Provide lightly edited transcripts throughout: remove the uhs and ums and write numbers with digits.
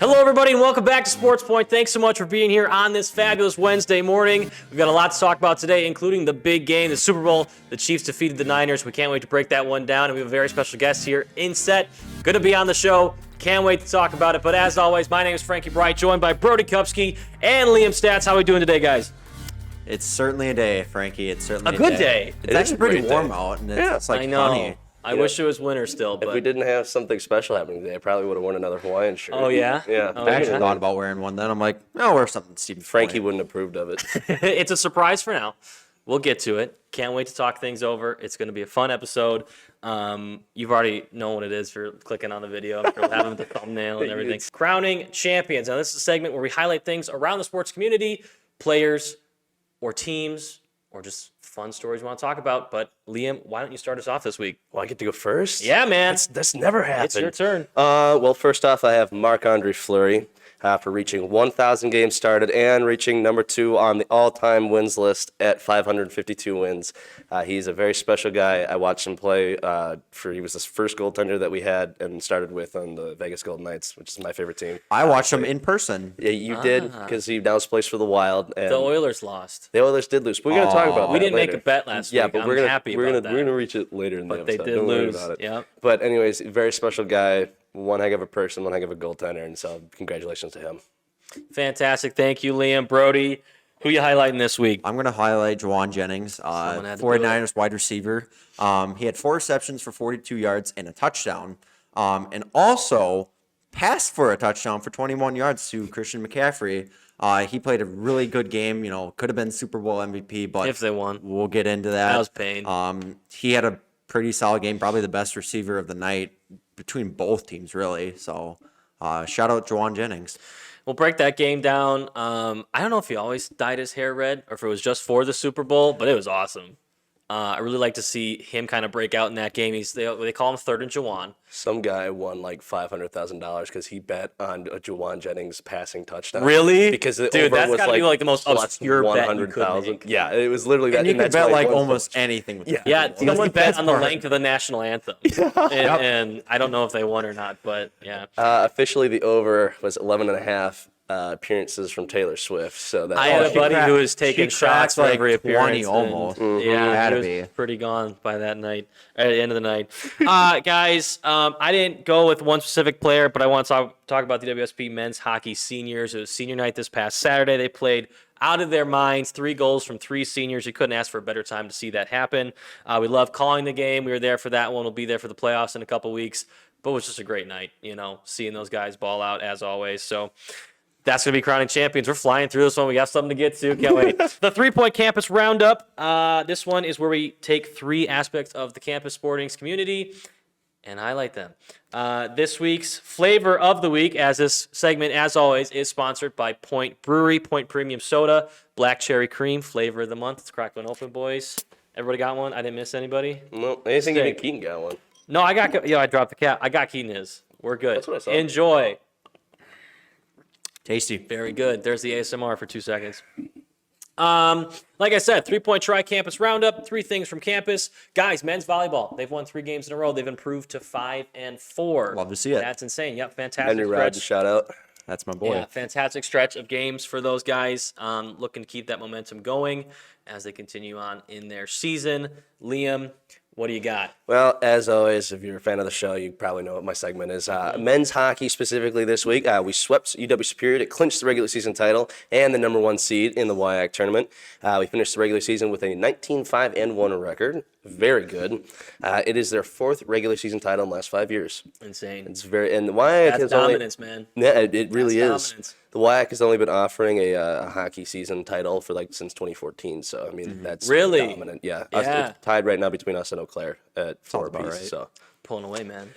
Hello, everybody, and welcome back to SportsPoint. Thanks so much for being here on this fabulous Wednesday morning. We've got a lot to talk about today, including the big game, the Super Bowl. The Chiefs defeated the Niners. We can't wait to break that one down, and we have a very special guest here in set. Going to be on the show. Can't wait to talk about it. But as always, my name is Frankie Breit, joined by Brody Kupsky and Liam Statz. How are we doing today, guys? It's certainly a day, Frankie. It's certainly a good day. It's actually pretty warm out, and it's like I know. funny. I wish it was winter still. But If we didn't have something special happening today, I probably would have worn another Hawaiian shirt. Oh, yeah? Yeah. Oh, I actually thought about wearing one. Then I'm like, I'll wear something Steve Frankie wouldn't have approved of it. It's a surprise for now. We'll get to it. Can't wait to talk things over. It's going to be a fun episode. You've already known what it is for clicking on the video. I'm sure we'll have the thumbnail and everything. Crowning champions. Now, this is a segment where we highlight things around the sports community, players or teams, or just fun stories we want to talk about. But Liam, why don't you start us off this week? Well, I get to go first? Yeah, man. That's never happened. It's your turn. Well, first off, I have Marc-Andre Fleury for reaching 1,000 games started and reaching number 2 on the all-time wins list at 552 wins. He's a very special guy. I watched him play. He was the first goaltender that we had and started with on the Vegas Golden Knights, which is my favorite team. I watched him in person. Yeah, you did, because he now plays for the Wild. And The Oilers lost. the Oilers did lose. But we're going to talk about that We didn't later. make a bet last Yeah, week. but I'm we're gonna happy we're about gonna that. we're gonna reach it later in the But they episode. did Don't worry lose. about it. Yep. But anyways, very special guy, one heck of a person, one heck of a goaltender, and so congratulations to him. Fantastic. Thank you, Liam. Brody, who you highlighting this week? I'm going to highlight Juwan Jennings, Someone had to do 49ers wide receiver. He had 4 receptions for 42 yards and a touchdown, and also passed for a touchdown for 21 yards to Christian McCaffrey. He played a really good game. Could have been Super Bowl MVP, but If they won. we'll get into that. That was pain. He had a pretty solid game, probably the best receiver of the night between both teams, really. So shout out Juwan Jennings. We'll break that game down. I don't know if he always dyed his hair red or if it was just for the Super Bowl, but it was awesome. I really like to see him kind of break out in that game. They call him Third and Juwan. Some guy won like $500,000 because he bet on a Juwan Jennings passing touchdown. Really? Because the Dude, over that's was gotta be like the most plus obscure bet you could 100,000. make. Yeah, it was literally that. And you can that's bet why he like won so almost much. anything with that. Yeah, That's someone bet best on the part. length of the national anthem. And I don't know if they won or not, but yeah. Officially, the over was 11.5 appearances from Taylor Swift. So that I had a she buddy cracked- who was taking she shots cracked for like every 20 appearance. almost. Yeah, Had he to was be. pretty gone by that night, at the end of the night. Guys, I didn't go with one specific player, but I want to talk about the WSP men's hockey seniors. It was senior night this past Saturday. They played out of their minds, 3 goals from 3 seniors. You couldn't ask for a better time to see that happen. We love calling the game. We were there for that one. We'll be there for the playoffs in a couple weeks. But it was just a great night, seeing those guys ball out as always. So that's going to be crowning champions. We're flying through this one. We got something to get to. Can't wait. The 3-Point Campus Roundup. This one is where we take 3 aspects of the campus sportings community and highlight them. This week's flavor of the week, as this segment, as always, is sponsored by Point Brewery. Point Premium Soda, Black Cherry Cream, flavor of the month. Let's crack one open, boys. Everybody got one? I didn't miss anybody? No, anything even Steak. Keaton got one. No, I dropped the cap. I got Keaton his. We're good. That's what I saw. Enjoy. Tasty. Very good. There's the ASMR for 2 seconds. Like I said, 3-Point Tri-Campus Roundup, 3 things from campus. Guys, men's volleyball. They've won 3 games in a row. They've improved to 5-4. Love to see it. That's insane. Yep, fantastic Henry Rod, stretch. shout out. That's my boy. Yeah, fantastic stretch of games for those guys. Looking to keep that momentum going as they continue on in their season. Liam, what do you got? Well, as always, if you're a fan of the show, you probably know what my segment is. Men's hockey specifically this week. We swept UW Superior to clinch the regular season title and the number 1 seed in the Wiac tournament. We finished the regular season with a 19-5-1 record. Very good. It is their 4th regular season title in the last 5 years. Insane. It's and the Wiac That's has dominance, man. Yeah, it really That's is. dominance. The Wiac has only been offering a hockey season title for since 2014. So I mean that's Really? dominant. Yeah, Yeah. It's tied right now between us and Eau Claire at 4 about apiece. right. So. Pulling away, man.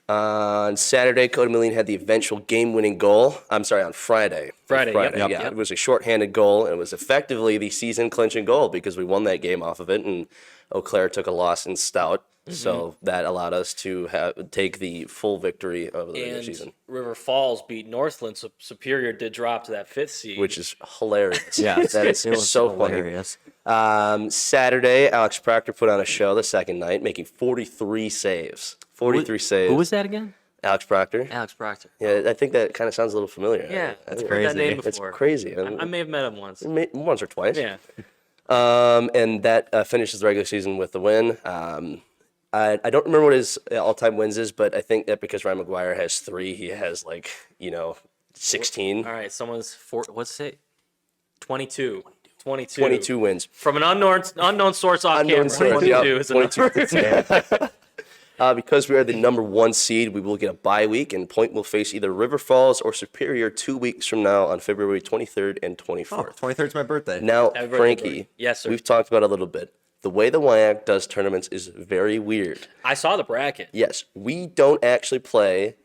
On Saturday, Cody Moline had the eventual game-winning goal. I'm sorry, on Friday. Friday, yep, yeah. yep. It was a shorthanded goal, and it was effectively the season-clinching goal because we won that game off of it, and Eau Claire took a loss in Stout. So that allowed us to take the full victory of the regular And season, River Falls beat Northland, so Superior did drop to that 5th seed. which is hilarious. Yeah, that is it was so hilarious. funny. Saturday, Alex Proctor put on a show the second night, making 43 saves. 43 saves. Who was that again? Alex Proctor. Alex Proctor. Yeah, I think that kind of sounds a little familiar. Yeah, I that's think heard that crazy. name It's before. crazy. I may have met him once. Once or twice. Yeah. And that finishes the regular season with the win. I don't remember what his all-time wins is, but I think that because Ryan McGuire has 3, he has 16. All right, someone's what's it? 22. 22. 22 wins. From an unknown source off Unknown camera. source, 22 yep, is a number. Because we are the number 1 seed, we will get a bye week, and Point will face either River Falls or Superior 2 weeks from now on February 23rd and 24th. 23rd is my birthday. Now, Happy birthday, Frankie, Brody. Yes, sir. we've talked about it a little bit. The way the Wiac does tournaments is very weird. I saw the bracket. Yes, we don't actually play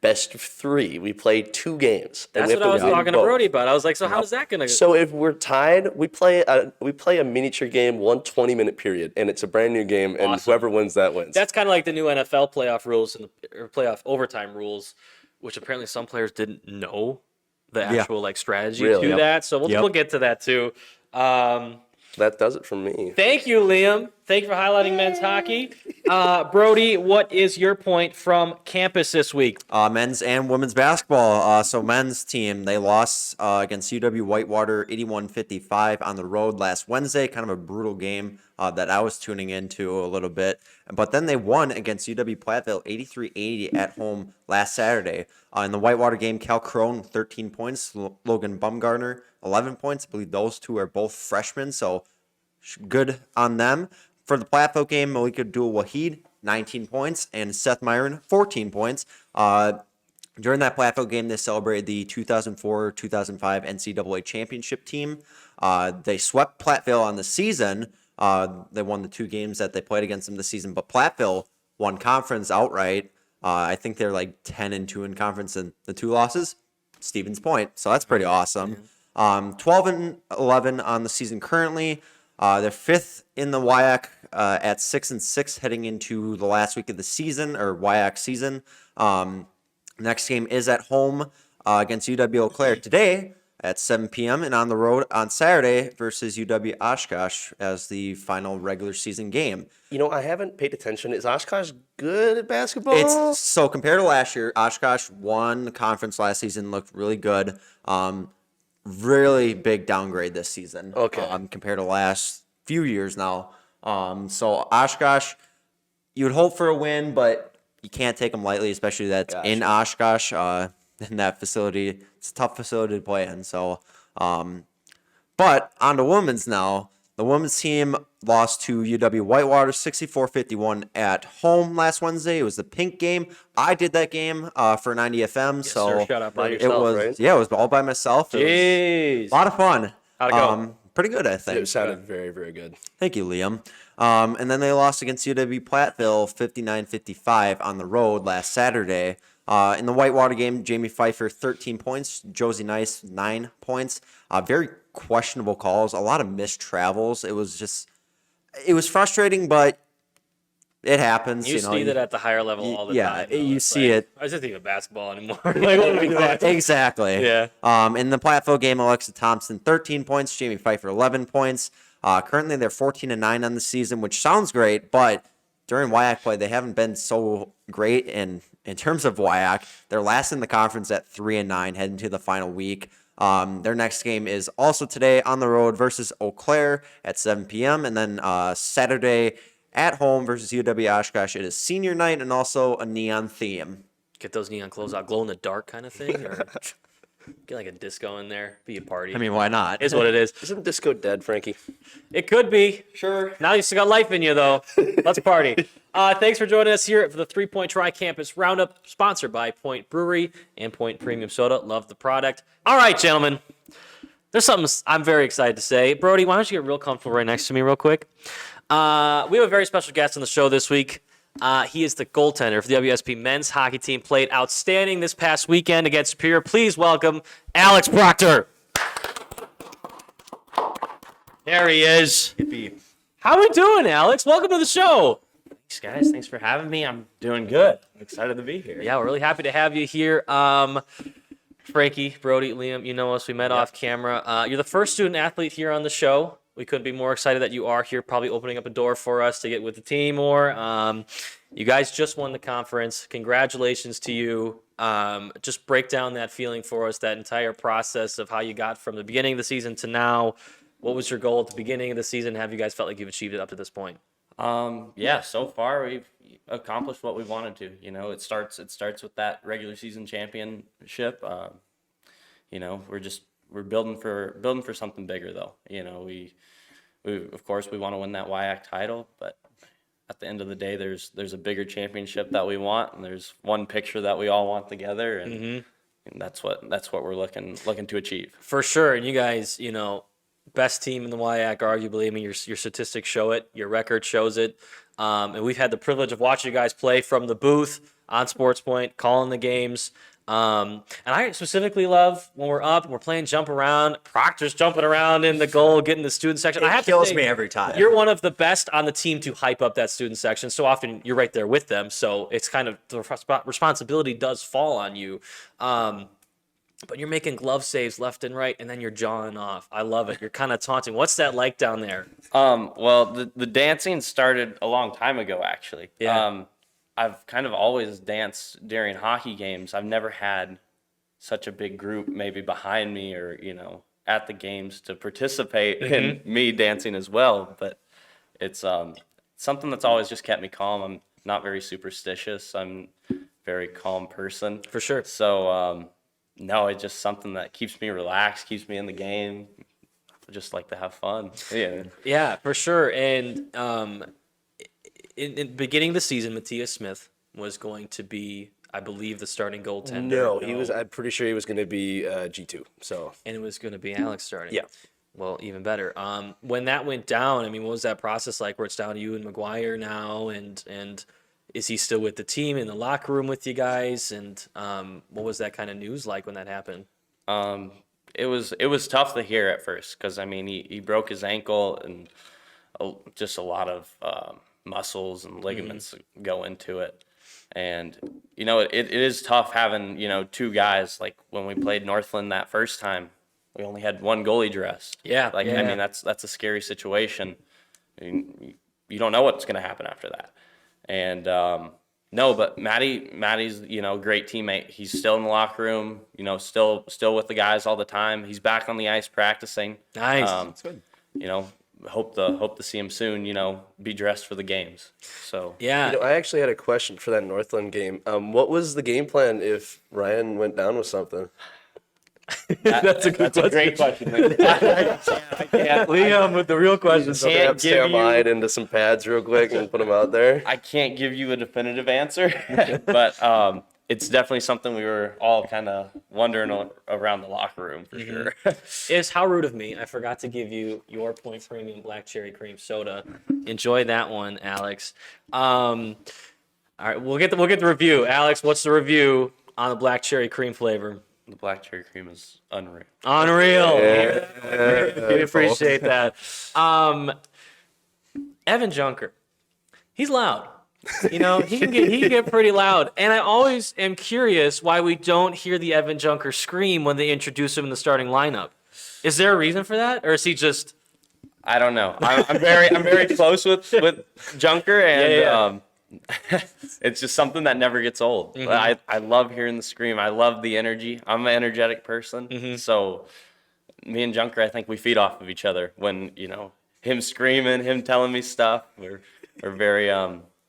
best of 3. We play 2 games. and That's we have what I was win talking to both. Brody about. I was like, so how's that going to go? So if we're tied, we play a miniature game, 1 20-minute period, and it's a brand new game, and Awesome. whoever wins that wins. That's kind of like the new NFL playoff rules or playoff overtime rules, which apparently some players didn't know the actual strategy Really? to Yep. that. So Yep. we'll get to that too. That does it for me. Thank you, Liam. Thank you for highlighting men's hockey. Brody, what is your point from campus this week? Men's and women's basketball. So men's team, they lost against UW Whitewater 81-55 on the road last Wednesday. Kind of a brutal game that I was tuning into a little bit. But then they won against UW Platteville 83-80 at home last Saturday. In the Whitewater game, Cal Crone 13 points, Logan Bumgarner 11 points. I believe those two are both freshmen, so good on them. For the Platteville game, Malika Abdul-Wahid, 19 points, and Seth Myron, 14 points. During that Platteville game, they celebrated the 2004-2005 NCAA championship team. They swept Platteville on the season. They won the 2 games that they played against them this season, but Platteville won conference outright. I think they're 10-2 in conference, and the 2 losses, Stevens Point. So that's pretty awesome. 12-11 on the season currently. They're 5th in the Wiac at 6-6 heading into the last week of the season, or Wiac season. Next game is at home against UW Eau Claire today at 7 p.m. and on the road on Saturday versus UW Oshkosh as the final regular season game. I haven't paid attention. Is Oshkosh good at basketball? It's so compared to last year, Oshkosh won the conference last season, looked really good. Really big downgrade this season. Okay. Compared to last few years now. So Oshkosh, you would hope for a win, but you can't take them lightly, especially that's in Oshkosh. In that facility, it's a tough facility to play in. So, but on to women's now. The women's team lost to UW Whitewater 64-51 at home last Wednesday. It was the pink game. I did that game for 90 FM. Yes, so sir. Shout out by it yourself, was right? yeah, it was all by myself. It Jeez. was a lot of fun. How'd it go? Pretty good, I think. It sounded very, very good. Thank you, Liam. And then they lost against UW Platteville 59-55 on the road last Saturday. In the Whitewater game, Jamie Pfeiffer, 13 points. Josie Nice, 9 points. Very questionable calls. A lot of missed travels. It was frustrating, but it happens. You see that at the higher level all the time. Yeah, though. you It's see it. I just think of basketball anymore. What are we doing? Exactly. Yeah. In the Platteville game, Alexa Thompson, 13 points. Jamie Pfeiffer, 11 points. Currently, they're 14-9 on the season, which sounds great, but during Wiac play, they haven't been so great in terms of Wiac. They're last in the conference at 3-9, heading to the final week. Their next game is also today on the road versus Eau Claire at 7 p.m. And then Saturday at home versus UW Oshkosh. It is senior night and also a neon theme. Get those neon clothes out, glow in the dark kind of thing, or get like a disco in there, be a party. I mean, why not? Is what it is. Isn't disco dead, Frankie? It could be. Sure. Now you still got life in you, though. Let's party. Thanks for joining us here for the 3 Point Tri-Campus Roundup, sponsored by Point Brewery and Point Premium Soda. Love the product. All right, gentlemen. There's something I'm very excited to say. Brody, why don't you get real comfortable right next to me real quick? We have a very special guest on the show this week. He is the goaltender for the WSP men's hockey team. Played outstanding this past weekend against Superior. Please welcome Alex Proctor. There he is. How we doing, Alex? Welcome to the show. Thanks, guys. Thanks for having me. I'm doing good. I'm excited to be here. Yeah, we're really happy to have you here. Frankie, Brody, Liam, you know us. We met off camera. You're the first student athlete here on the show, We couldn't be more excited that you are here, probably opening up a door for us to get with the team more. You guys just won the conference. Congratulations to you. Just break down that feeling for us, that entire process of how you got from the beginning of the season to now. What was your goal at the beginning of the season? Have you guys felt like you've achieved it up to this point? Yeah, so far we've accomplished what we wanted to. You know, it starts with that regular season championship. You know, we're building for something bigger though. You know, we of course we want to win that Wiac title, but at the end of the day, there's a bigger championship that we want, and there's one picture that we all want together, and that's what we're looking to achieve. For sure. And you guys, you know, best team in the Wiac, arguably. I mean, your statistics show it. Your record shows it. And we've had the privilege of watching you guys play from the booth on SportsPoint, calling the games. And I specifically love when we're up, we're playing jump around. Proctor's jumping around in the goal, getting the student section. I have to kills say, me every time. You're one of the best on the team to hype up that student section. So often you're right there with them. So it's kind of the responsibility does fall on you. But you're making glove saves left and right, and then you're jawing off. I love it. You're kind of taunting. What's that like down there? Well, the dancing started a long time ago, actually. Yeah. I've kind of always danced during hockey games. I've never had such a big group maybe behind me or, you know, at the games to participate in me dancing as well. But it's something that's always just kept me calm. I'm not very superstitious. I'm a very calm person. For sure. So, no, it's just something that keeps me relaxed, keeps me in the game. I just like to have fun. Yeah. Yeah, for sure. And in the beginning of the season, Matthias Smith was going to be, I believe, the starting goaltender. No, he was. I'm pretty sure he was going to be G2. So. And it was going to be Alex starting. Yeah. Well, even better. When that went down, I mean, what was that process like? Where it's down to you and McGuire now, and is he still with the team in the locker room with you guys? And what was that kind of news like when that happened? It was tough to hear at first because I mean he broke his ankle and just a lot of muscles and ligaments go into it, and you know it is tough having, you know, two guys. Like when we played Northland that first time, we only had one goalie dressed. Yeah, I mean that's a scary situation. I mean, you don't know what's going to happen after that. And no, but Maddie's, you know, great teammate. He's still in the locker room, you know, still with the guys all the time. He's back on the ice practicing. Nice. That's good. You know, hope to see him soon, you know, be dressed for the games. So Yeah. You know, I actually had a question for that Northland game. What was the game plan if Ryan went down with something? That's a great question. Liam with the real questions. Can't give Sam you- Hyde into some pads real quick and put him out there. I can't give you a definitive answer, but it's definitely something we were all kind of wondering around the locker room for sure. Is how rude of me. I forgot to give you your Point Premium Black Cherry Cream Soda. Enjoy that one, Alex. All right, we'll get the review. Alex, what's the review on the Black Cherry Cream flavor? The black cherry cream is unreal. Unreal. Yeah. We appreciate that. Evan Junker, he's loud. You know, he can get pretty loud. And I always am curious why we don't hear the Evan Junker scream when they introduce him in the starting lineup. Is there a reason for that, or is he just? I don't know. I'm very close with Junker, and Yeah. it's just something that never gets old. I love hearing the scream. I love the energy. I'm an energetic person, so me and Junker, I think we feed off of each other. When, you know, him screaming, him telling me stuff, we're very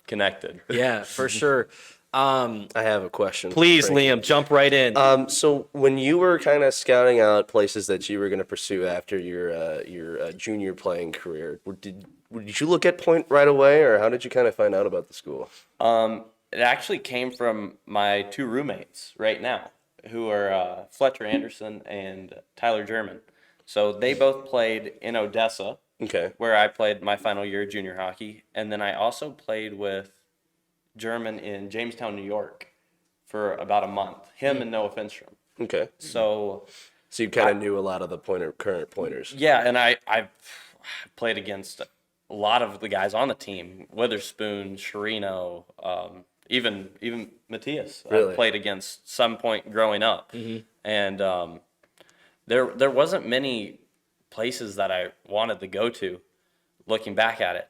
connected. Yeah, for sure. I have a question. Please, Frankie. Liam, jump right in. So when you were kind of scouting out places that you were going to pursue after your junior playing career, did you look at Point right away, or how did you kind of find out about the school? It actually came from my two roommates right now, who are Fletcher Anderson and Tyler German. So they both played in Odessa, Okay. where I played my final year of junior hockey, and then I also played with German in Jamestown, New York, for about a month. Him and Noah Finstrom. Okay. So So you kind of knew a lot of the current pointers. yeah, and I've played against a lot of the guys on the team: Witherspoon, Sherino, even Matthias. Really? I played against some point growing up, and there wasn't many places that I wanted to go to, looking back at it.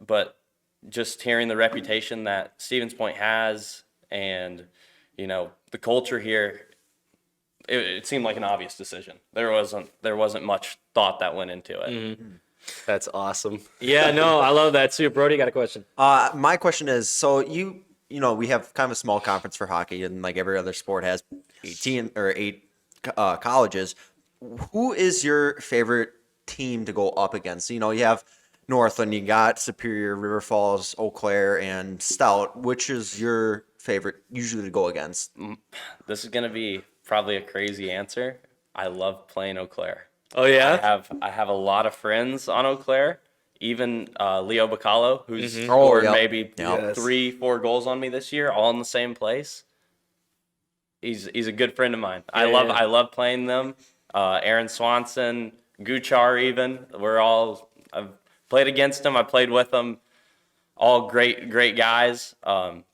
But just hearing the reputation that Stevens Point has, and the culture here, it seemed like an obvious decision. There wasn't much thought that went into it. Mm-hmm. That's awesome. Yeah, no, I love that too. Brody, got a question? My question is, so we have kind of a small conference for hockey, and like every other sport has 8 colleges. Who is your favorite team to go up against? You have Northland, you got Superior, River Falls, Eau Claire, and Stout. Which is your favorite usually to go against? This is gonna be probably a crazy answer. I love playing Eau Claire. Oh yeah, I have a lot of friends on Eau Claire. Even Leo Bacallo, who's Mm-hmm. scored yep. maybe Yep. 3-4 goals on me this year, all in the same place. He's a good friend of mine. I Yeah. love playing them. Aaron Swanson, Guchar, even I've played against them. I played with them. All great guys.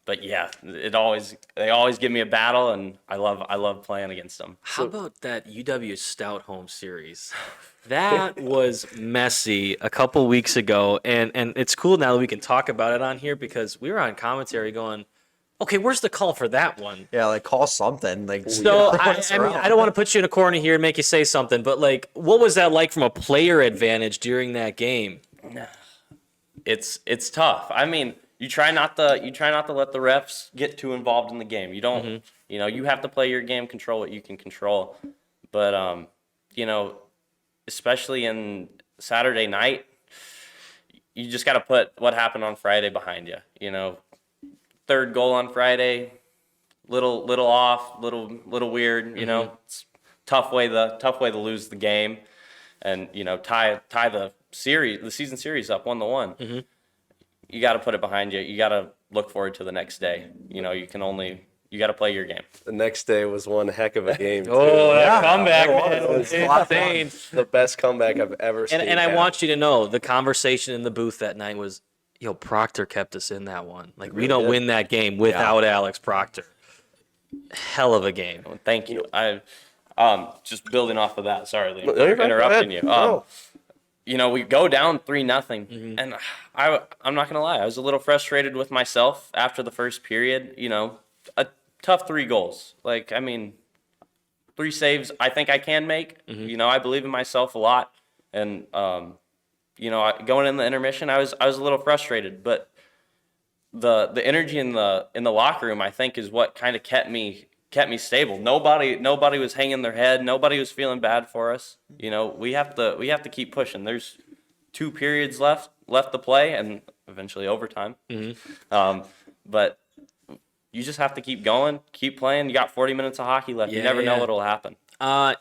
But yeah, they always give me a battle, and I love playing against them. How about that UW Stout home series? That was messy a couple weeks ago, and it's cool now that we can talk about it on here because we were on commentary going, okay, where's the call for that one? Yeah, like call something. Like So I mean, I don't want to put you in a corner here and make you say something, but like, what was that like from a player advantage during that game? It's tough. I mean, you try not to let the refs get too involved in the game. You don't, you have to play your game, control what you can control. But especially in Saturday night, you just got to put what happened on Friday behind you. Third goal on Friday, little off, little weird. It's tough way to lose the game, and tie the season series up 1-1. You got to put it behind you. You got to look forward to the next day. You got to play your game. The next day was one heck of a game. Oh, that comeback, it was. man, It was was a lot of fun. insane. The best comeback I've ever seen. And I want you to know the conversation in the booth that night was, Proctor kept us in that one. Like, we don't win that game without Alex Proctor. Hell of a game. Well, thank you. I just building off of that. Sorry, Lee, No, you're fine. Go interrupting ahead. you. No. We go down 3-0, and I'm not gonna lie, I was a little frustrated with myself after the first period. A tough 3 goals. Like, I mean, 3 saves I think I can make. I believe in myself a lot, and going in the intermission, I was a little frustrated, but the energy in the locker room, I think, is what kind of kept me stable. Nobody was hanging their head. Nobody was feeling bad for us. We have to keep pushing. There's 2 periods left to play, and eventually overtime. But you just have to keep going, keep playing. You got 40 minutes of hockey left. You never know what'll happen.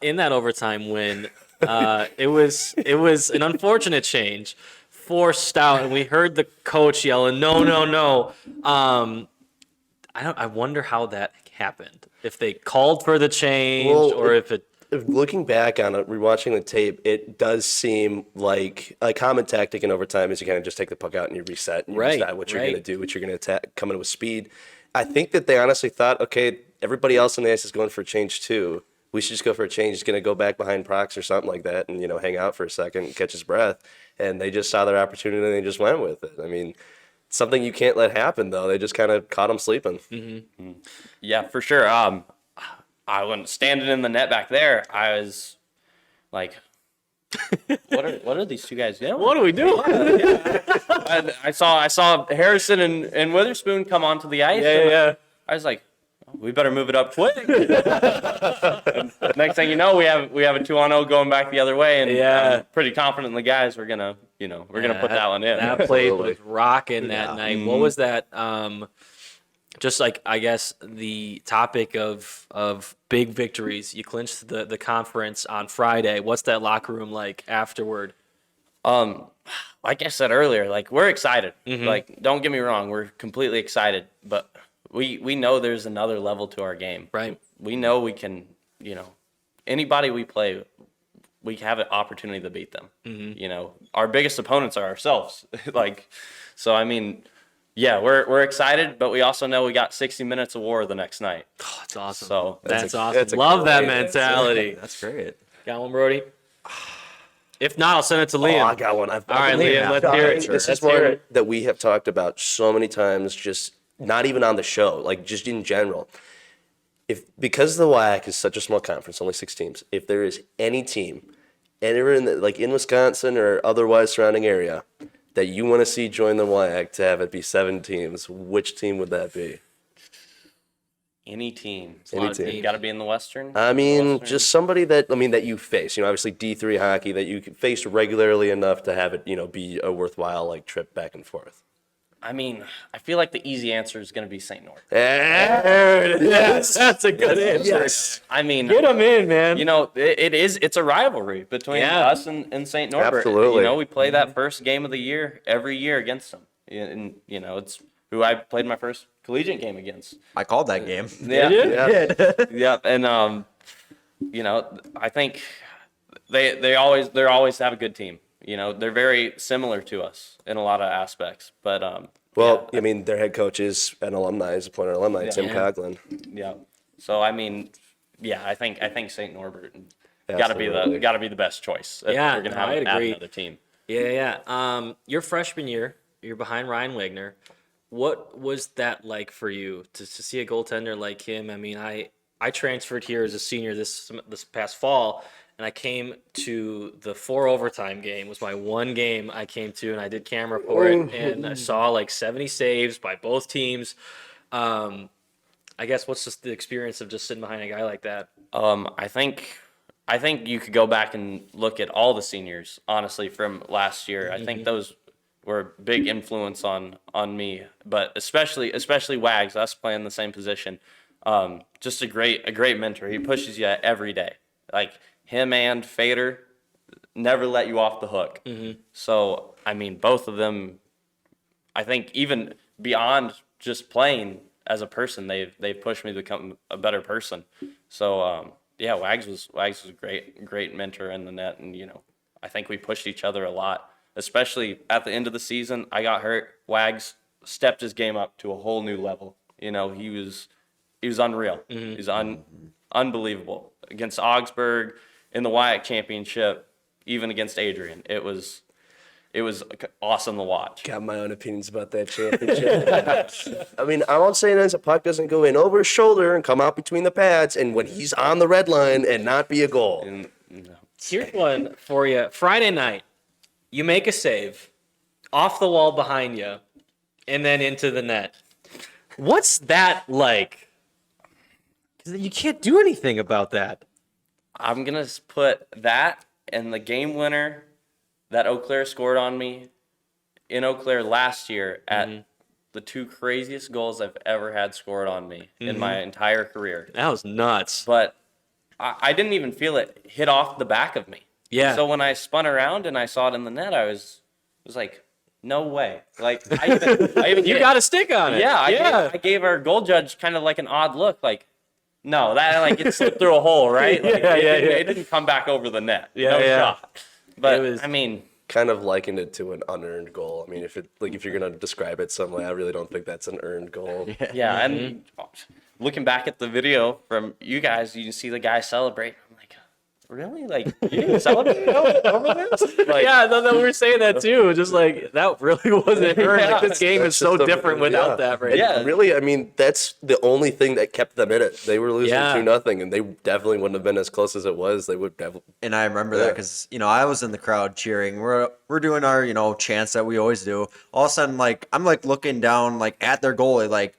In that overtime win, it was an unfortunate change for Stout, and we heard the coach yelling, "No." I wonder how that happened. If they called for the change, or if it. Looking back on it, rewatching the tape, it does seem like a common tactic in overtime is you kind of just take the puck out and you reset. And you decide what you're going to do, what you're going to attack, come in with speed. I think that they honestly thought, okay, everybody else on the ice is going for a change too. We should just go for a change. He's going to go back behind Prox or something like that and, hang out for a second and catch his breath. And they just saw their opportunity and they just went with it. I mean, something you can't let happen, though. They just kind of caught him sleeping. Yeah, for sure. I wasn't standing in the net back there. I was like, what are these 2 guys doing? What are we doing? I saw Harrison and Witherspoon come onto the ice. Yeah. I was like, we better move it up quick. Next thing you know, we have a 2-on-0 going back the other way, and I'm pretty confident in the guys. We're gonna put that one in. That play was rocking that night. What was that? Just like, I guess, the topic of big victories. You clinched the conference on Friday. What's that locker room like afterward? Like I said earlier, like, we're excited. Like, don't get me wrong, we're completely excited, but we know there's another level to our game. Right. We know we can, anybody we play, we have an opportunity to beat them. Our biggest opponents are ourselves. So I mean, yeah, we're excited, but we also know we got 60 minutes of war the next night. Oh, that's awesome. So that's awesome. that's a Love that great mentality. That's great. Got one, Brody? If not, I'll send it to Oh, Liam. I got one. All right, Liam, let's hear it. This Let's is hear one it. that we have talked about so many times, just not even on the show, like just in general. Because the Wiac is such a small conference, only 6 teams, if there is any team anywhere in Wisconsin or otherwise surrounding area that you want to see join the Wiac to have it be 7 teams, which team would that be? Any team. Any team. Got to be in the Western. I mean, Western. just somebody that you face. Obviously D3 hockey that you face regularly enough to have it, be a worthwhile like trip back and forth. I mean, I feel like the easy answer is going to be St. North. Yes, that's a good answer. Yes. I mean, Get him in, man. it's a rivalry between us and St. Norbert. Absolutely. We play that first game of the year every year against them. And, it's who I played my first collegiate game against. I called that game. Yeah. Yeah. Yeah. And, I think they always have a good team. They're very similar to us in a lot of aspects. But, Well, I mean, their head coach is an alumni, is a Pointer alumni, Tim Coughlin. yeah. So, I mean, yeah, I think St. Norbert got to be the best choice. If Yeah, we're gonna I'd have agree. another team. Yeah. Your freshman year, you're behind Ryan Wagner. What was that like for you to see a goaltender like him? I mean, I transferred here as a senior this past fall, and I came to the 4 overtime game. It was my one game I came to, and I did camera for it, and I saw like 70 saves by both teams. I guess what's just the experience of just sitting behind a guy like that? I think you could go back and look at all the seniors, honestly, from last year. I think those were a big influence on me, but especially Wags, us playing the same position. Just a great mentor. He pushes you every day. Like him and Fader never let you off the hook. So I mean, both of them, I think even beyond just playing as a person, they've pushed me to become a better person. So yeah, Wags was a great mentor in the net, and I think we pushed each other a lot. Especially at the end of the season, I got hurt. Wags stepped his game up to a whole new level. He was unreal. He was unbelievable against Augsburg in the Wiac championship, even against Adrian. It was awesome to watch. Got my own opinions about that championship. I mean, I'm not saying that a puck doesn't go in over his shoulder and come out between the pads, and when he's on the red line and not be a goal. Here's one for you. Friday night, you make a save off the wall behind you and then into the net. What's that like? 'Cause you can't do anything about that. I'm going to put that and the game winner that Eau Claire scored on me in Eau Claire last year at the 2 craziest goals I've ever had scored on me in my entire career. That was nuts. But I didn't even feel it hit off the back of me. Yeah. So when I spun around and I saw it in the net, I was like, no way. Like I even You got a stick on it. yeah, I gave our goal judge kind of like an odd look, like, no, that like it slipped through a hole, right? Like, it didn't come back over the net. No shot. But I mean, Kind of likened it to an unearned goal. I mean, if you're gonna describe it some way, I really don't think that's an earned goal. yeah, and looking back at the video from you guys, you can see the guy celebrate. I'm like, really? Like, you didn't celebrate over this? Like, Yeah, no, we were saying that too. Just like that really wasn't earned. Yeah. Like, this game is so just a- different without that, right? Yeah. Really, I mean, that's the only thing that kept them in it. They were losing Yeah. 2-0, and they definitely wouldn't have been as close as it was. They would have. And I remember that because I was in the crowd cheering. We're doing our chants that we always do. All of a sudden, I'm looking down at their goalie,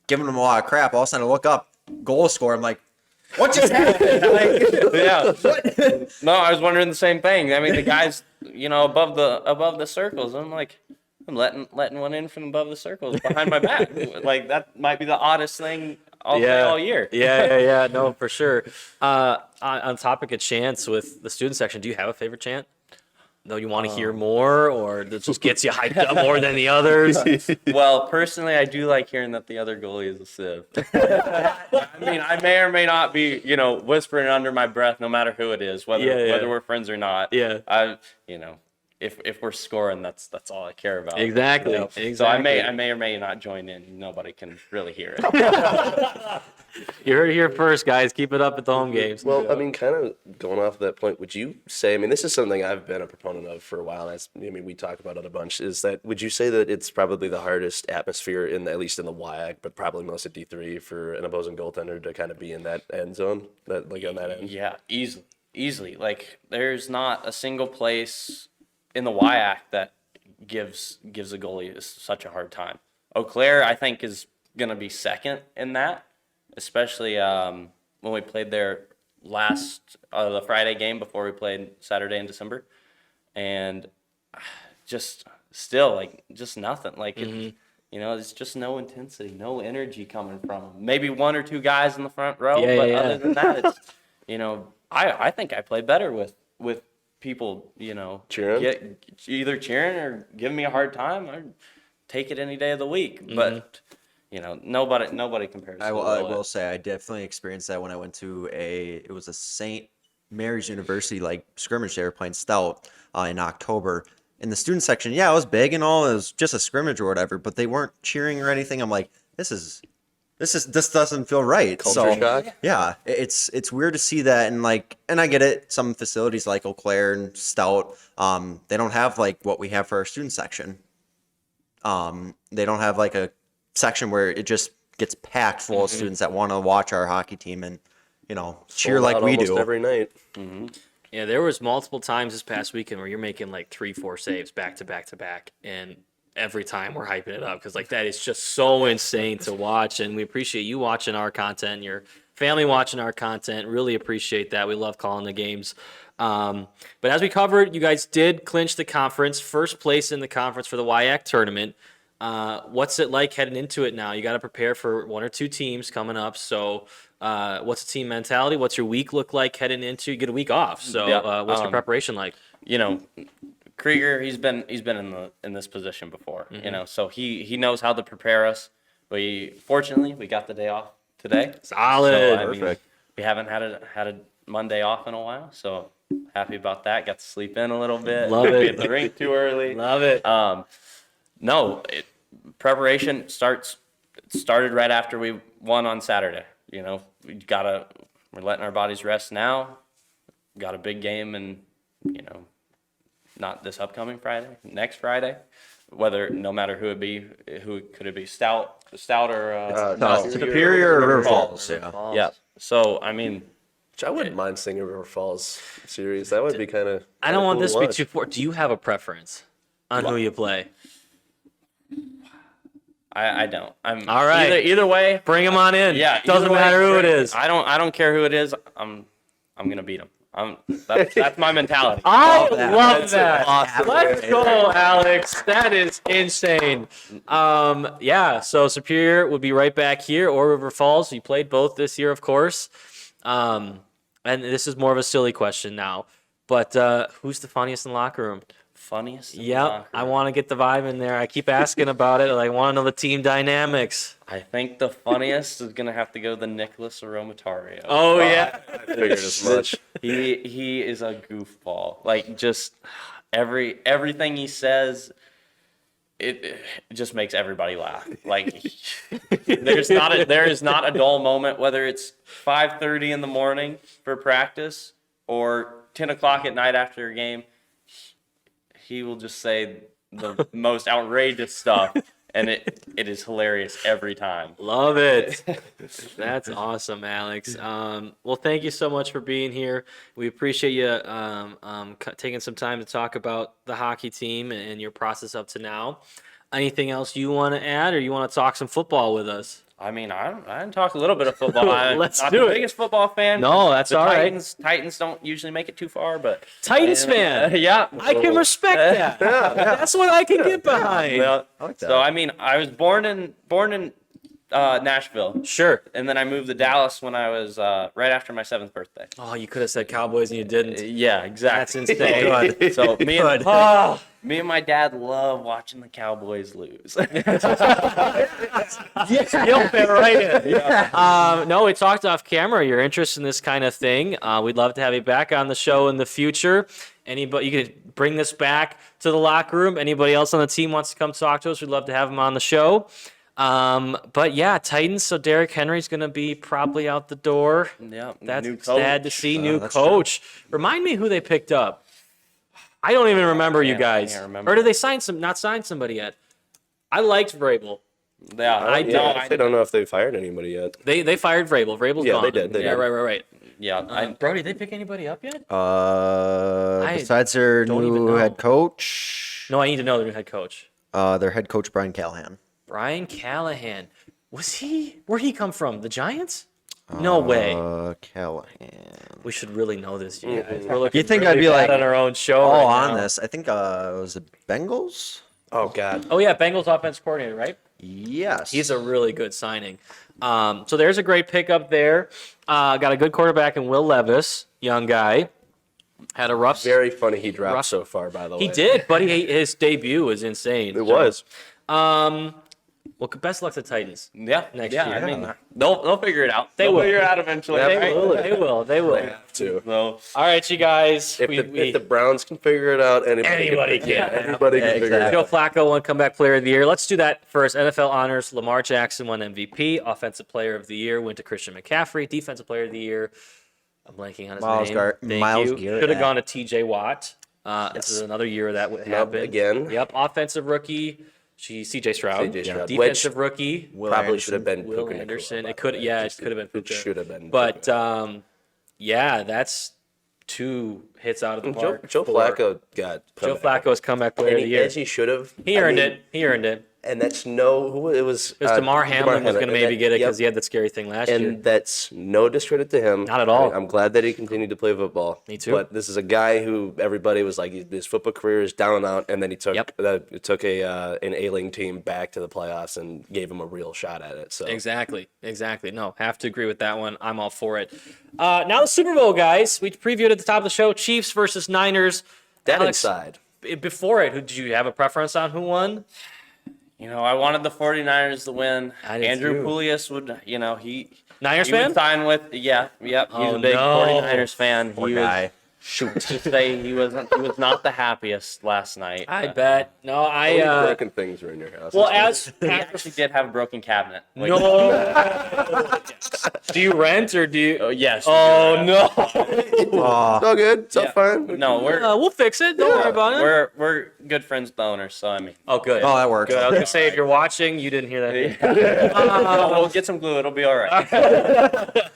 giving them a lot of crap. All of a sudden, I look up, goal score. I'm like, what just happened? yeah. No, I was wondering the same thing. I mean, the guys, above the circles. I'm like, I'm letting one in from above the circles behind my back. Like that might be the oddest thing I'll play all year. Yeah. No, for sure. On topic of chants with the student section, do you have a favorite chant? Though you want to hear more, or that just gets you hyped up more than the others? Well, personally, I do like hearing that the other goalie is a sieve. I mean, I may or may not be, whispering under my breath, no matter who it is, whether we're friends or not. Yeah. If we're scoring, that's all I care about. Exactly. So I may or may not join in. Nobody can really hear it. You heard it here first, guys. Keep it up at the home games. Well, I mean, kind of going off that point, would you say, I mean, this is something I've been a proponent of for a while, we talk about it a bunch, is that, would you say that it's probably the hardest atmosphere, at least in the Wiac, but probably most at D3, for an opposing goaltender to kind of be in that end zone, on that end? Yeah, easily. Like, there's not a single place in the Wiac that gives a goalie such a hard time. Eau Claire, I think, is going to be second in that, especially when we played there the Friday game before we played Saturday in December. And just still, like, just nothing. Like, it's just no intensity, no energy coming from them. Maybe one or two guys in the front row, other than that, it's, I think I played better with people, Cheering? Either cheering or giving me a hard time. Or take it any day of the week. But nobody compares. I will say I definitely experienced that when I went to it was a St. Mary's University scrimmage. They were playing Stout in October. In the student section, yeah, it was big and all. It was just a scrimmage or whatever, but they weren't cheering or anything. I'm like, this doesn't feel right. Culture shock? Yeah, it's weird to see that, and I get it. Some facilities like Eau Claire and Stout, they don't have what we have for our student section. They don't have a section where it just gets packed full of students that want to watch our hockey team and cheer like we do every night. Yeah, there was multiple times this past weekend where you're making 3-4 saves back to back to back, and every time we're hyping it up because that is just so insane to watch, and we appreciate you watching our content, your family watching our content. Really appreciate that. We love calling the games. But as we covered, you guys did clinch the conference, first place in the conference for the Wiac tournament. What's it like heading into it now? You got to prepare for one or two teams coming up. So what's the team mentality? What's your week look like heading into? You get a week off. So what's your preparation like? Krieger, he's been in this position before, so he knows how to prepare us. Fortunately we got the day off today. Solid. So, Perfect. We haven't had a Monday off in a while, so happy about that. Got to sleep in a little bit. Love it. Didn't hit the rink too early. Love it. Preparation started right after we won on Saturday. We're letting our bodies rest now. Got a big game and not this upcoming Friday, next Friday. No matter who could it be? Stout or Superior or River Falls. Yeah. So Which I wouldn't mind seeing a River Falls series. That would be kind of. I don't want this to be too far. Do you have a preference on who you play? I don't. I'm all right. Either way, bring them on in. Yeah, doesn't matter who it is. I don't care who it is. I'm gonna beat them. That's my mentality. I love that. Awesome. Let's go, Alex. That is insane. So Superior would be right back here, or River Falls. You played both this year, of course. And this is more of a silly question now, but who's the funniest in the locker room? Funniest? Yep, I want to get the vibe in there. I keep asking about it. I want to know the team dynamics. I think the funniest is gonna have to go the Nicholas Aromatario. Oh yeah, I figured as much. He is a goofball. Just everything he says, it just makes everybody laugh. There is not a dull moment, whether it's 5:30 in the morning for practice or 10 o'clock at night after a game. He will just say the most outrageous stuff, and it is hilarious every time. Love it. That's awesome, Alex. Well, thank you so much for being here. We appreciate you taking some time to talk about the hockey team and your process up to now. Anything else you want to add, or you want to talk some football with us? I can talk a little bit of football. Let's not do the it. biggest football fan. No, that's all right. Titans don't usually make it too far, but Titans fan. Yeah, I can respect that. That's what I can get behind. Well, I like that. so I was born in Nashville, Sure. and then I moved to Dallas when I was right after my 7th birthday. Oh, you could have said Cowboys and you didn't. Yeah, exactly. That's insane. Good. So Good. me and my dad love watching the Cowboys lose. You'll fit right in. No, we talked off camera. Your interest in this kind of thing. We'd love to have you back on the show in the future. Anybody, you could bring this back to the locker room. Anybody else on the team wants to come talk to us, we'd love to have them on the show. But yeah, Titans. So Derrick Henry's gonna be probably out the door. Yeah, That's new sad to coach. see. New that's coach. Remind me who they picked up. I don't even remember, you I guys. can't remember. Or did they not sign somebody yet? I liked Vrabel. Yeah, I don't know if they've hired anybody yet. They fired Vrabel. Vrabel's Yeah, gone. they did, they yeah, did. right. yeah. Brody, did they pick anybody up yet? Besides their don't even new know. head coach, No, I need to know their new head coach. their head coach Brian Callahan. Brian Callahan. Where'd he come from? The Giants? No way. Callahan. We should really know this, you guys. We're looking You think really I'd be bad like, on our own show? Oh, right on now. this, I think was it Bengals? Oh God. Oh yeah, Bengals offense coordinator, right? Yes. He's a really good signing. So there's a great pickup there. Got a good quarterback in Will Levis, young guy. Had a rough. Very funny. He dropped Rough- so far, by the way. He did, but his debut was insane. It was. Well, best luck to Titans. Yeah, Next yeah. year. I mean, they'll figure it out. They They'll will. figure it out eventually. They will. They have to. So, All right, you guys. If the Browns can figure it out, anybody can. can. Anybody can figure it Joe out. Flacco won comeback player of the year. Let's do that first. NFL honors. Lamar Jackson won MVP. Offensive player of the year went to Christian McCaffrey. Defensive player of the year. I'm blanking on his name. Miles Thank you. Garrett. Should have gone to TJ Watt. This is another year that would happen. again. Yep. Offensive rookie. CJ Stroud. CJ Stroud. Defensive rookie. Probably should have been Will Puka Nacua, Anderson. by It the could. way. Yeah, it could have been It Puka. should have been. But Puka. yeah, that's 2 hits out of the park. Joe for- Flacco got Joe comeback. Flacco's comeback player And of the year. as he should have. He earned it. And that's who it was. Because DeMar Hamlin was going to and maybe get it yep. because he had that scary thing last year. And that's no discredit to him. Not at all. I'm glad that he continued to play football. Me too. But this is a guy who everybody was like, his football career is down and out, and then he took Yep. an ailing team back to the playoffs and gave him a real shot at it. So Exactly. No, have to agree with that one. I'm all for it. Now the Super Bowl, guys. We previewed at the top of the show, Chiefs versus Niners. that Alex, inside. Before it, did you have a preference on who won? I wanted the 49ers to win. I did Andrew too. Pouliot would, Niners he fan? would sign with, yep. He's Oh, a big no. 49ers fan. Poor He guy. was, to say he was not the happiest last night. I bet. No, How many I. broken things were in your house? Well, as He actually did have a broken cabinet. Like, no. Do you rent or do you? Oh, yes. Oh no. it's all good. It's all fine. No, We'll fix it. Don't worry about it. we're good friends with the owner, so I mean. Oh, good. Oh, that works. Good. I was gonna say if you're watching, you didn't hear that. We'll get some glue. It'll be all right.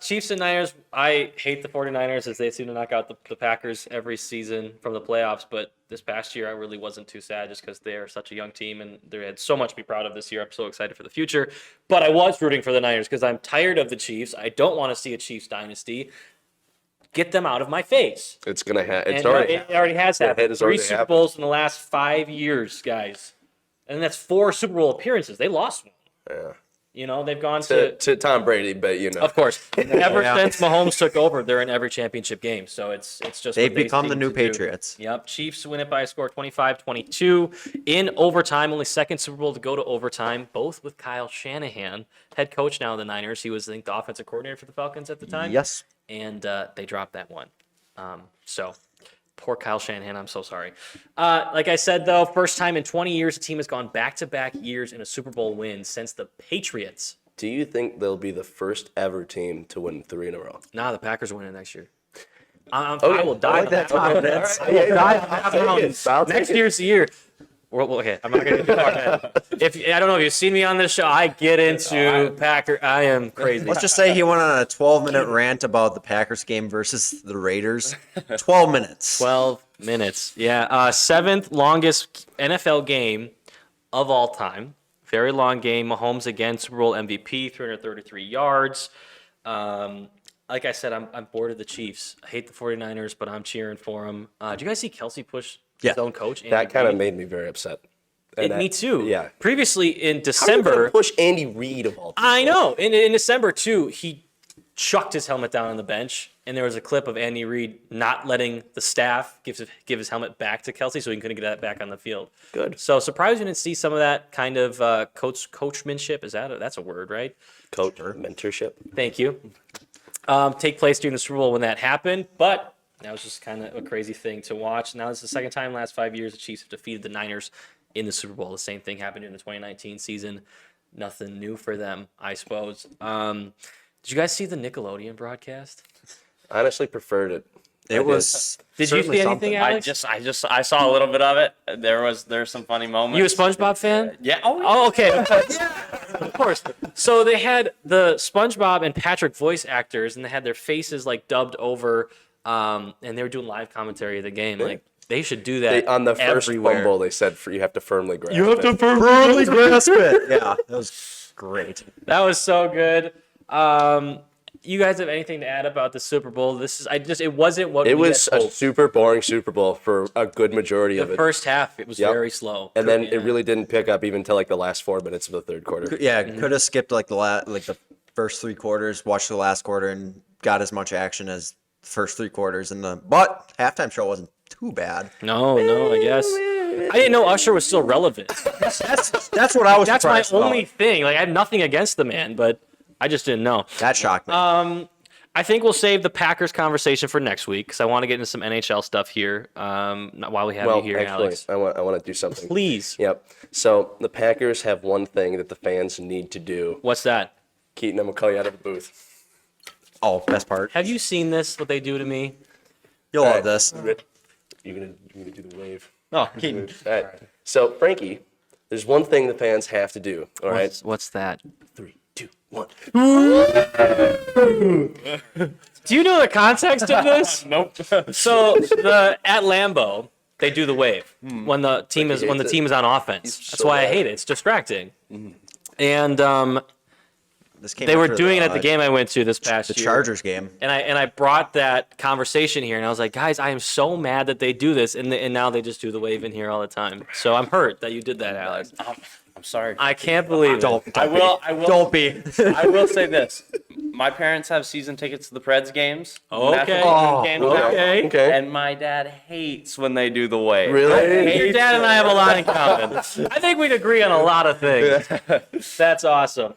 Chiefs and Niners. I hate the 49ers as they seem to knock out the Packers every season from the playoffs. But this past year, I really wasn't too sad just because they are such a young team and they had so much to be proud of this year. I'm so excited for the future. But I was rooting for the Niners because I'm tired of the Chiefs. I don't want to see a Chiefs dynasty. Get them out of my face. It's gonna happen. It's And already. it already has Yeah, happened. it has 3 already Super happened. Bowls in the last 5 years, guys. And that's 4 Super Bowl appearances. They lost one. Yeah. They've gone to To Tom Brady, but Of course. Ever Yeah. since Mahomes took over, they're in every championship game. So it's just They've what they become the seem new to do. Patriots. Yep. Chiefs win it by a score of 25-22 in overtime. Only second Super Bowl to go to overtime, both with Kyle Shanahan, head coach now of the Niners. He was, I think, the offensive coordinator for the Falcons at the time. Yes. And they dropped that one. So poor Kyle Shanahan. I'm so sorry. Like I said, though, first time in 20 years, a team has gone back-to-back years in a Super Bowl win since the Patriots. do you think they'll be the first ever team to win 3 in a row? Nah, the Packers are winning next year. I Okay, will die I on like that that. confidence. I will die on that I'll mountain. take it. I'll take Next it. year's the year. Well, okay, I'm not gonna talk about it. I don't know if you've seen me on this show. I get into Packer. I am crazy. Let's just say he went on a 12-minute rant about the Packers game versus the Raiders. 12 minutes. 12 minutes. Yeah, 7th longest NFL game of all time. Very long game. Mahomes again, Super Bowl MVP, 333 yards. Like I said, I'm bored of the Chiefs. I hate the 49ers, but I'm cheering for them. Did you guys see Kelsey push his own coach? That Andy kind of Reid? made me very upset. And that- Me too. Yeah. Previously in How are you December, gonna push Andy Reid of all people? I know. In December too, he chucked his helmet down on the bench, and there was a clip of Andy Reid not letting the staff give his helmet back to Kelsey, so he couldn't get that back on the field. Good. So surprised you didn't see some of that kind of coachmanship. That's a word, right? Coach mentorship. Thank you. Take place during the Super Bowl when that happened, but that was just kind of a crazy thing to watch. Now this is the second time in the last 5 years the Chiefs have defeated the Niners in the Super Bowl. The same thing happened in the 2019 season. Nothing new for them, I suppose. Did you guys see the Nickelodeon broadcast? I honestly preferred it. It was. Did you see anything, Alex? I saw a little bit of it. There's some funny moments. You a SpongeBob fan? Yeah. Oh, okay. Of course. So they had the SpongeBob and Patrick voice actors, and they had their faces like dubbed over, and they were doing live commentary of the game. Like they should do that On the first everywhere. fumble, they said you have to firmly grasp You have to it. firmly grasp it. Yeah, that was great. That was so good. You guys have anything to add about the Super Bowl? It wasn't what It we was had a hoped. super boring Super Bowl for a good majority of The it. first half, it was Yep. very slow. And then it really didn't pick up even until like the last 4 minutes of the third quarter. Yeah, could have skipped like the first 3 quarters, watched the last quarter, and got as much action as the first 3 quarters. But halftime show wasn't too bad. No, I guess. I didn't know Usher was still relevant. That's what I was. That's my surprised about. only thing. Like I have nothing against the man, but I just didn't know. That shocked me. I think we'll save the Packers conversation for next week because I want to get into some NHL stuff here. While we have you here, actually, Alex. I want to do something. Please. Yep. So the Packers have one thing that the fans need to do. What's that? Keaton, I'm gonna call you out of the booth. Oh, best part. Have you seen this? What they do to me? You'll love this. You're gonna do the wave. Oh, Keaton. All right. So Frankie, there's one thing the fans have to do. All right. What's that? 3, 2, 1. Do you know the context of this? Nope. So at Lambeau, they do the wave when the team is on offense. That's so why I bad. hate it. It's distracting. And This came they were after doing it at the game I went to this past the year. Chargers game. And I brought that conversation here, and I was like, guys, I am so mad that they do this, and now they just do the wave in here all the time. So I'm hurt that you did that, Alex. I'm sorry. I can't believe it. I will. Don't be. I will say this. My parents have season tickets to the Preds games. Okay. National League games now. Okay. Okay. And my dad hates when they do the wave. Really? Your dad and I have a lot in common. I think we'd agree on a lot of things. That's awesome.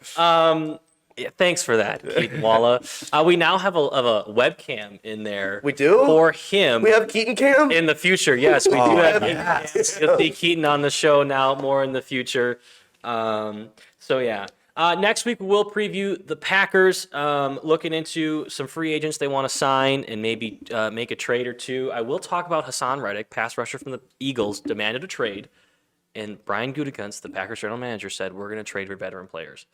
Yeah, thanks for that, Keaton Waala. We now have a webcam in there. We do? For him. We have Keaton Cam. In the future, yes, we do have. yes. You'll see Keaton on the show now more in the future. So yeah. Next week we'll preview the Packers, looking into some free agents they want to sign and maybe make a trade or two. I will talk about Hassan Reddick, pass rusher from the Eagles, demanded a trade, and Brian Gutekunst, the Packers general manager, said we're going to trade for veteran players.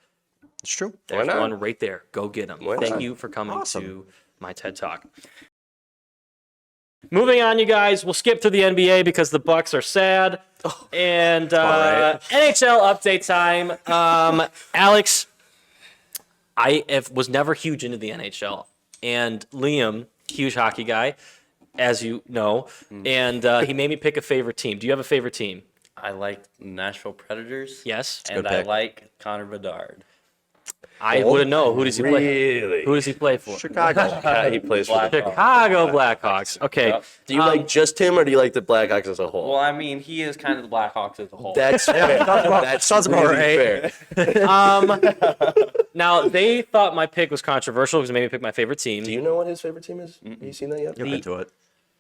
It's true. There's not? one right there. Go get him. Why Thank not? you for coming Awesome. to my TED Talk. Moving on, you guys. We'll skip to the NBA because the Bucks are sad. And right. NHL update time. Alex, was never huge into the NHL. And Liam, huge hockey guy, as you know. And he made me pick a favorite team. Do you have a favorite team? I like Nashville Predators. Yes. And good I pick. like Connor Bedard. I wouldn't know. Who does he play? Really? Who does he play for? Chicago. He plays for the Chicago Blackhawks. Okay. Yep. Do you like just him, or do you like the Blackhawks as a whole? Well, I mean, he is kind of the Blackhawks as a whole. That's fair. That sounds about really right. fair. Now, they thought my pick was controversial because it made me pick my favorite team, Do you know what his favorite team is? Have you seen that yet? You'll get to it.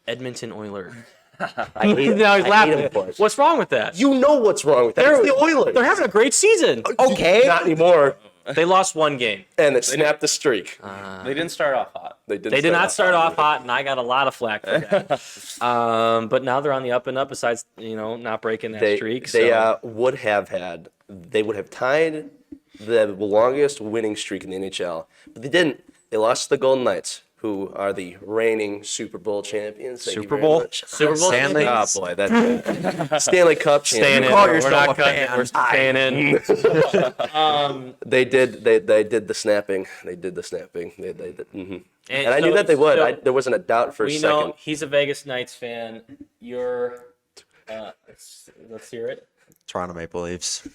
Edmonton Oilers. I hate, Now he's I hate laughing. him for it. What's wrong with that? You know what's wrong with that? It's the Oilers. They're having a great season. Okay. Not anymore. They lost one game. And it snapped the streak. They didn't start off hot. They did not start off hot, and I got a lot of flack for that. But now they're on the up and up. Besides, not breaking that streak. They So. would have tied the longest winning streak in the NHL, but they didn't. They lost to the Golden Knights, who are the reigning Super Bowl champions. Thank you Super very Bowl? much. Super Bowl Stanley. Oh boy, that Stanley Cup Staying champion. in. call We're yourself not a cutting it. fan. We're staying in. They did the snapping. They did the snapping. They did. And I knew so- that they would. so There wasn't a doubt for a we second. know he's a Vegas Knights fan. You're. Let's hear it. Toronto Maple Leafs.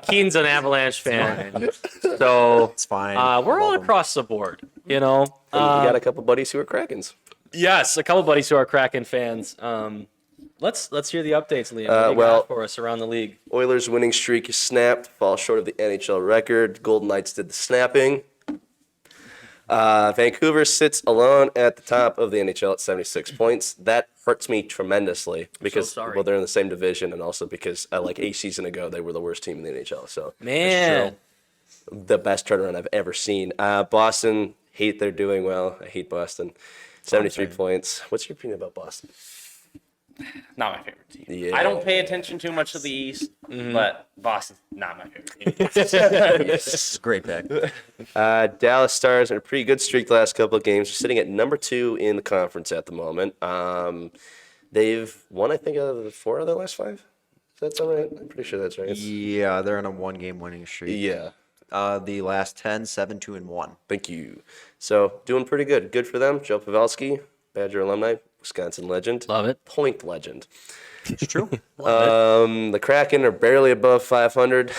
Keaton's an Avalanche fan. So It's fine. we're all Love 'em. across the board, And we got a couple buddies who are Krakens. Yes, a couple buddies who are Kraken fans. Let's hear the updates, Liam. What do you well- got for us around the league? Oilers' winning streak is snapped, falls short of the NHL record. Golden Knights did the snapping. Vancouver sits alone at the top of the NHL at 76 points. That hurts me tremendously because sorry. they're in the same division, and also because like a season ago they were the worst team in the NHL. So Man. the best turnaround I've ever seen. Boston, hate they're doing well. I hate Boston. 73 points. What's your opinion about Boston? Not my favorite team. Yeah. I don't pay attention too much to the East, but Boston's not my favorite team. This is a great pick. Dallas Stars in a pretty good streak the last couple of games. They're sitting at number 2 in the conference at the moment. They've won, I think, out of the 4 of their last 5. Does that sound right? I'm pretty sure that's right. Yeah, they're on a 1-game winning streak. Yeah. The last 10, 7-2-1. Thank you. So, doing pretty good. Good for them. Joe Pavelski, Badger alumni, Wisconsin legend. Love it. Point legend. It's true. The Kraken are barely above 500.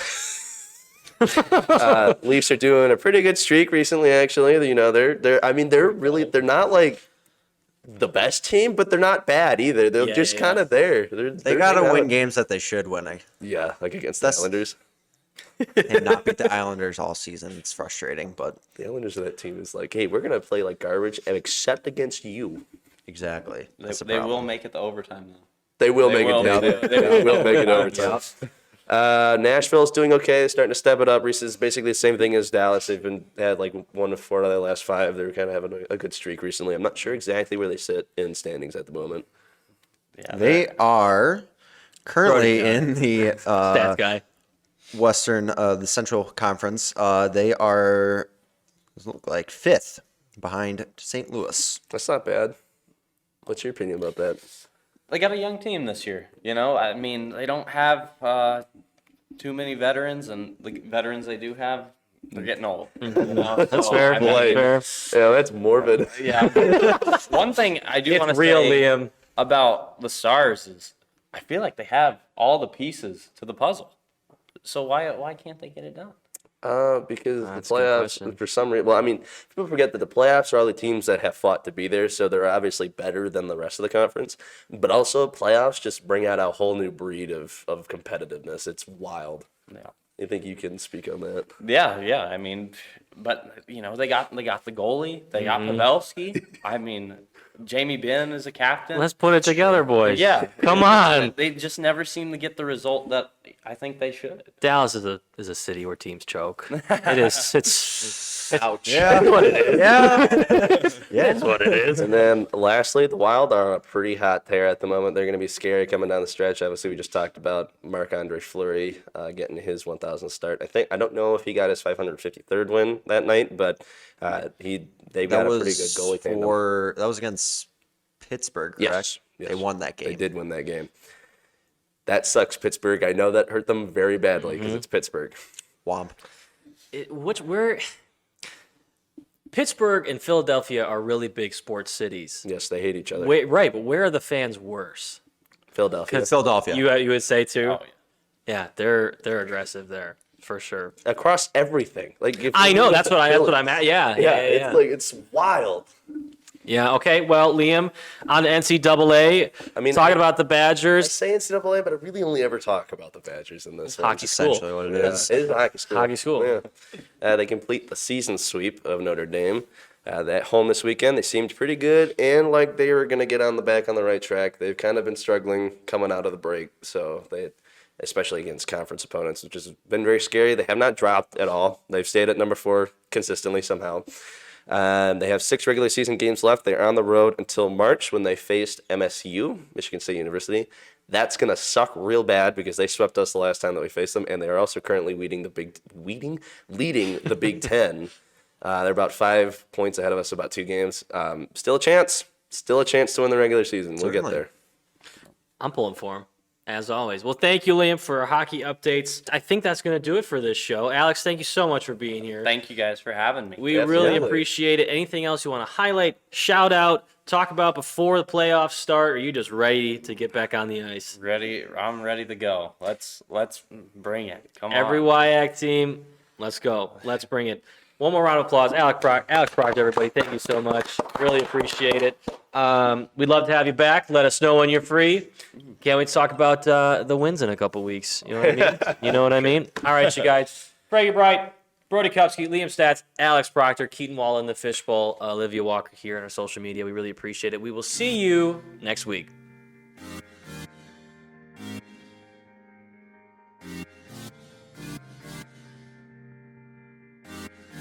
Leafs are doing a pretty good streak recently, actually. You know, they're not like the best team, but they're not bad either. They're just kind of there. They got to win games that they should win. Yeah, like against the Islanders. And not beat the Islanders all season. It's frustrating, but The Islanders of that team is like, hey, we're going to play like garbage except against you. exactly. That's the They will problem. make it to overtime, though. They will They make will it. make it. They will make it overtime. Nashville's doing okay. They're starting to step it up. It's basically the same thing as Dallas. They've had like 1 of 4 out of their last 5. They're kind of having a good streak recently. I'm not sure exactly where they sit in standings at the moment. Yeah, They are currently in the Stats guy. the Central Conference. They are look like 5th behind St. Louis. That's not bad. What's your opinion about that? they got a young team this year. You know, I mean, they don't have too many veterans, and the veterans they do have, they're getting old. You know? That's So, fair. I mean, That's fair. Yeah, that's morbid. Yeah. One thing I do want It's to real, say Liam. about the Stars is I feel like they have all the pieces to the puzzle. So why can't they get it done? Because That's the a good playoffs, question. for some reason, well, I mean, people forget that the playoffs are all the teams that have fought to be there, so they're obviously better than the rest of the conference. But also, playoffs just bring out a whole new breed of competitiveness. It's wild. Yeah. I think you can speak on that. Yeah. I mean, but you know, they got the goalie, they got Pavelski. I mean, Jamie Benn is a captain. Let's put it together, boys. Yeah. Come on. They just never seem to get the result that I think they should. Dallas is a city where teams choke. It is. It's Ouch. Yeah. what it is. Yeah. It's what it is. And then lastly, the Wild are a pretty hot tear at the moment. They're going to be scary coming down the stretch. Obviously, we just talked about Marc-Andre Fleury getting his 1,000th start. I don't know if he got his 553rd win that night, but they've got a pretty good goalie tandem. That was against Pittsburgh, correct? Yes. They won that game. They did win that game. That sucks, Pittsburgh. I know that hurt them very badly because it's Pittsburgh. Womp. Pittsburgh and Philadelphia are really big sports cities. Yes, they hate each other. Right, but where are the fans worse? Philadelphia. Philadelphia. You would say too. Oh, yeah. Yeah, they're aggressive there for sure. Across everything. Like if I you know look that's at what I'm at. Yeah. It's like it's wild. Yeah. Okay. Well, Liam, on the NCAA, I mean, talking I- about the I Badgers. say NCAA, but I really only ever talk about the Badgers in this. Hockey school. Essentially what it Yeah, is. it is a hockey school. Hockey school. Yeah. They complete the season sweep of Notre Dame. At home this weekend, they seemed pretty good and like they were going to get on the right track. They've kind of been struggling coming out of the break, so especially against conference opponents, which has been very scary. They have not dropped at all. They've stayed at number 4 consistently somehow. They have 6 regular season games left. They're on the road until March when they faced MSU, Michigan State University. That's going to suck real bad because they swept us the last time that we faced them, and they are also currently leading the Big Ten. They're about 5 points ahead of us, about 2 games. Still a chance to win the regular season. We'll get Certainly. there. I'm pulling for him, as always. Well, thank you, Liam, for our hockey updates. I think that's going to do it for this show. Alex, thank you so much for being here. Thank you guys for having me. We Yes, really definitely. appreciate it. Anything else you want to highlight, shout out, talk about before the playoffs start? Or are you just ready to get back on the ice? I'm ready to go. Let's bring it. Come Every on. Wiac team, let's go. Let's bring it. One more round of applause. Alex Proctor, everybody. Thank you so much. Really appreciate it. We'd love to have you back. Let us know when you're free. Can't wait to talk about the wins in a couple weeks. You know what I mean? You know what I mean? All right, you guys. Frankie, Breit. Brody Kupsky, Liam Statz, Alex Proctor, Keaton Waala in the fishbowl, Olivia Walker here on our social media. We really appreciate it. We will see you next week.